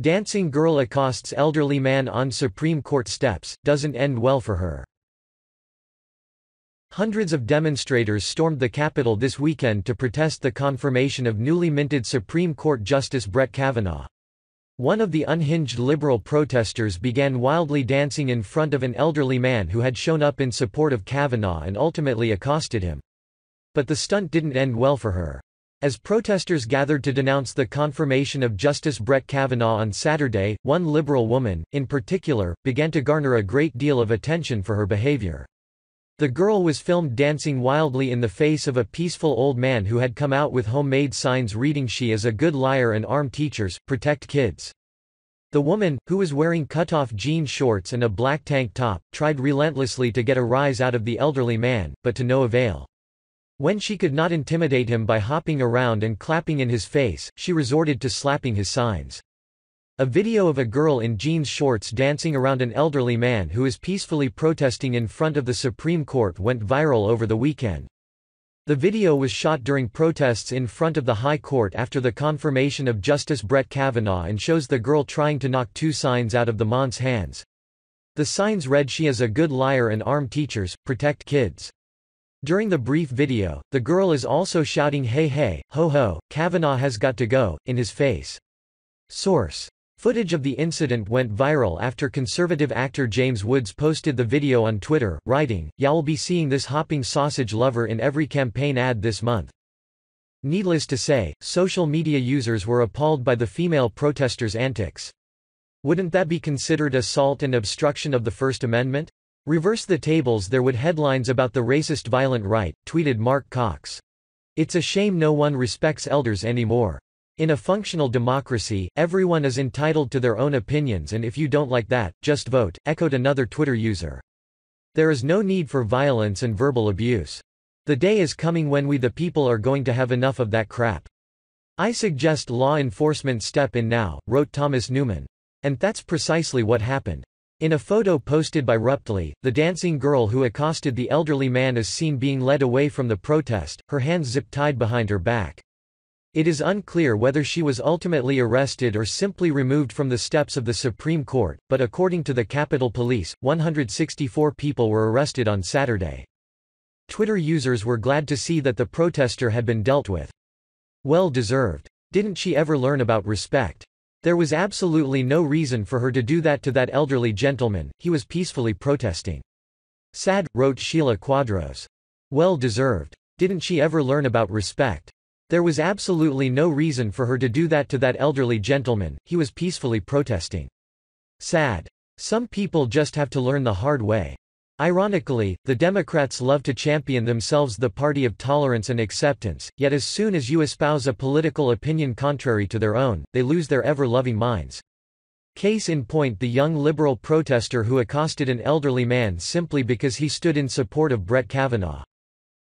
Dancing girl accosts elderly man on Supreme Court steps, doesn't end well for her. Hundreds of demonstrators stormed the Capitol this weekend to protest the confirmation of newly minted Supreme Court Justice Brett Kavanaugh. One of the unhinged liberal protesters began wildly dancing in front of an elderly man who had shown up in support of Kavanaugh and ultimately accosted him. But the stunt didn't end well for her. As protesters gathered to denounce the confirmation of Justice Brett Kavanaugh on Saturday, one liberal woman, in particular, began to garner a great deal of attention for her behavior. The girl was filmed dancing wildly in the face of a peaceful old man who had come out with homemade signs reading "She is a good liar and arm teachers, protect kids." The woman, who was wearing cut-off jean shorts and a black tank top, tried relentlessly to get a rise out of the elderly man, but to no avail. When she could not intimidate him by hopping around and clapping in his face, she resorted to slapping his signs. A video of a girl in jeans shorts dancing around an elderly man who is peacefully protesting in front of the Supreme Court went viral over the weekend. The video was shot during protests in front of the High Court after the confirmation of Justice Brett Kavanaugh and shows the girl trying to knock two signs out of the man's hands. The signs read "She is a good liar and arm teachers, protect kids." During the brief video, the girl is also shouting "Hey hey, ho ho, Kavanaugh has got to go," in his face. Source. Footage of the incident went viral after conservative actor James Woods posted the video on Twitter, writing, "Y'all be seeing this hopping sausage lover in every campaign ad this month." Needless to say, social media users were appalled by the female protesters' antics. Wouldn't that be considered assault and obstruction of the First Amendment? Reverse the tables, there would headlines about the racist violent right, tweeted Mark Cox. "It's a shame no one respects elders anymore. In a functional democracy, everyone is entitled to their own opinions, and if you don't like that, just vote," echoed another Twitter user. "There is no need for violence and verbal abuse. The day is coming when we the people are going to have enough of that crap. I suggest law enforcement step in now," wrote Thomas Newman. And that's precisely what happened. In a photo posted by Ruptly, the dancing girl who accosted the elderly man is seen being led away from the protest, her hands zip-tied behind her back. It is unclear whether she was ultimately arrested or simply removed from the steps of the Supreme Court, but according to the Capitol Police, 164 people were arrested on Saturday. Twitter users were glad to see that the protester had been dealt with. Well deserved. Didn't she ever learn about respect? There was absolutely no reason for her to do that to that elderly gentleman, he was peacefully protesting. Sad, wrote Sheila Quadros. Well deserved. Didn't she ever learn about respect? There was absolutely no reason for her to do that to that elderly gentleman, he was peacefully protesting. Sad. Some people just have to learn the hard way. Ironically, the Democrats love to champion themselves the party of tolerance and acceptance, yet as soon as you espouse a political opinion contrary to their own, they lose their ever-loving minds. Case in point, the young liberal protester who accosted an elderly man simply because he stood in support of Brett Kavanaugh.